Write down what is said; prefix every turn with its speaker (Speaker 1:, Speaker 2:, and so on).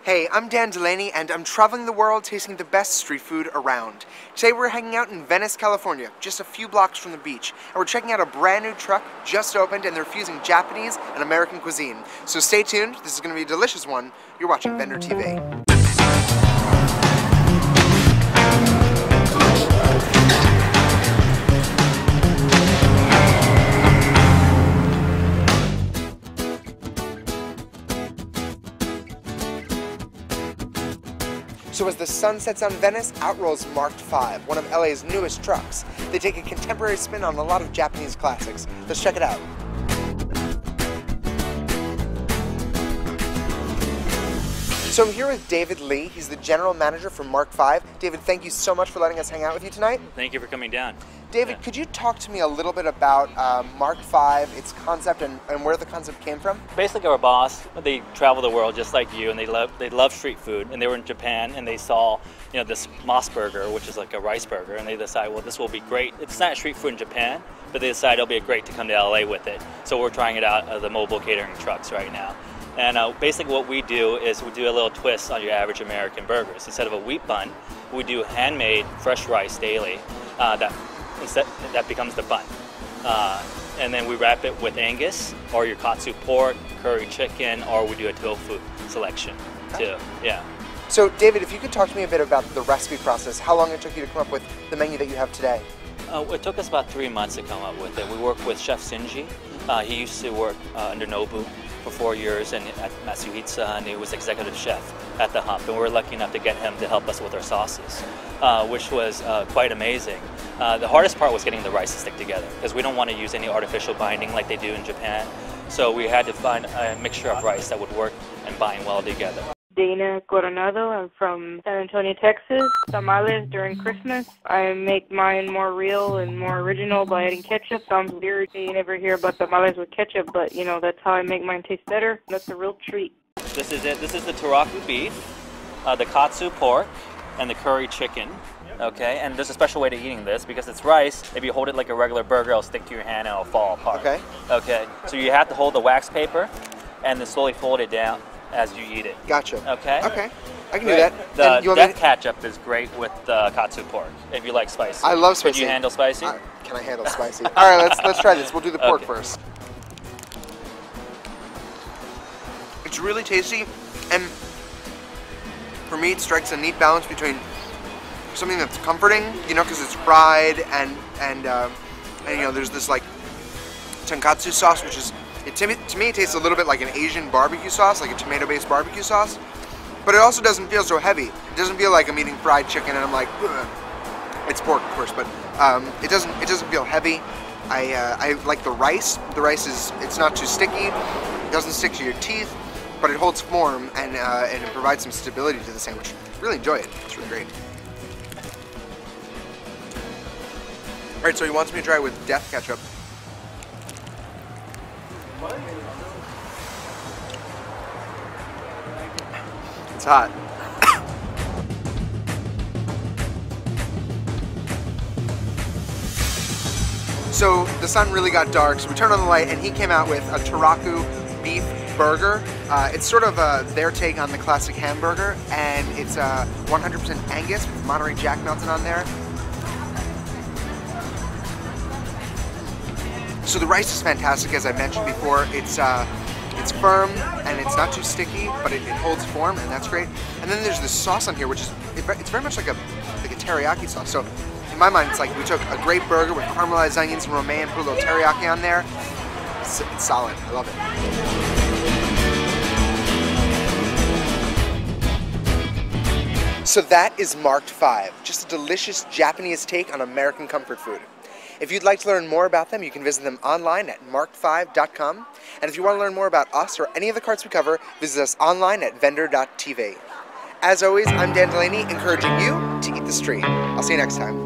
Speaker 1: Hey, I'm Dan Delaney, and I'm traveling the world tasting the best street food around. Today we're hanging out in Venice, California, just a few blocks from the beach, and we're checking out a brand new truck just opened, and they're fusing Japanese and American cuisine. So stay tuned, this is going to be a delicious one. You're watching VendrTV. So as the sun sets on Venice, out rolls Marked5, one of LA's newest trucks. They take a contemporary spin on a lot of Japanese classics. Let's check it out. So I'm here with David Lee. He's the general manager for Marked5. David, thank you so much for letting us hang out with you tonight.
Speaker 2: Thank you for coming down.
Speaker 1: David, could you talk to me a little bit about Marked5, its concept, and where the concept came from?
Speaker 2: Basically, our boss, they travel the world just like you, and they love street food. And they were in Japan, and they saw, this moss burger, which is like a rice burger, and they decided, well, this will be great. It's not street food in Japan, but they decided it'll be great to come to LA with it. So we're trying it out at the mobile catering trucks right now. And basically what we do is we do a little twist on your average American burgers. Instead of a wheat bun, we do handmade fresh rice daily that becomes the bun. And then we wrap it with Angus or your katsu pork, curry chicken, or we do a tofu selection too. Yeah.
Speaker 1: So David, if you could talk to me a bit about the recipe process, how long it took you to come up with the menu that you have today?
Speaker 2: It took us about 3 months to come up with it. We worked with Chef Shinji. He used to work under Nobu for 4 years and at Matsuhitsu, and he was executive chef at the Hump, and we were lucky enough to get him to help us with our sauces, which was quite amazing. The hardest part was getting the rice to stick together, because we don't want to use any artificial binding like they do in Japan, so we had to find a mixture of rice that would work and bind well together.
Speaker 3: Dana Coronado. I'm from San Antonio, Texas. Tamales during Christmas. I make mine more real and more original by adding ketchup. Sounds weird. You never hear about tamales with ketchup, but that's how I make mine taste better. That's a real treat.
Speaker 2: This is it. This is the taraku beef, the katsu pork, and the curry chicken. Okay, and there's a special way to eating this because it's rice. If you hold it like a regular burger, it'll stick to your hand and it'll fall apart.
Speaker 1: Okay.
Speaker 2: Okay, so you have to hold the wax paper and then slowly fold it down as you eat it.
Speaker 1: Gotcha.
Speaker 2: Okay?
Speaker 1: Okay. I can do that.
Speaker 2: The death ketchup is great with the katsu pork, if you like spicy.
Speaker 1: I love spicy.
Speaker 2: Can you handle spicy?
Speaker 1: Can I handle spicy? All right, let's try this. We'll do the pork first. It's really tasty, and for me, it strikes a neat balance between something that's comforting, because it's fried, and there's this like tonkatsu sauce, which is, to me, it tastes a little bit like an Asian barbecue sauce, like a tomato-based barbecue sauce. But it also doesn't feel so heavy. It doesn't feel like I'm eating fried chicken and I'm like, ugh. It's pork, of course, but it doesn't feel heavy. I like the rice. The rice it's not too sticky. It doesn't stick to your teeth, but it holds form and it provides some stability to the sandwich. Really enjoy it. It's really great. All right, so he wants me to try it with death ketchup. It's hot. So the sun really got dark, so we turned on the light and he came out with a taraku beef burger. It's sort of their take on the classic hamburger, and it's 100% Angus with Monterey Jack melted on there. So the rice is fantastic, as I mentioned before. It's firm and it's not too sticky, but it holds form, and that's great. And then there's this sauce on here, which is it's very much like a teriyaki sauce. So in my mind, it's like we took a great burger with caramelized onions and romaine, put a little teriyaki on there. It's solid. I love it. So that is Marked5, just a delicious Japanese take on American comfort food. If you'd like to learn more about them, you can visit them online at marked5.com. And if you want to learn more about us or any of the carts we cover, visit us online at vendr.tv. As always, I'm Dan Delaney, encouraging you to eat the street. I'll see you next time.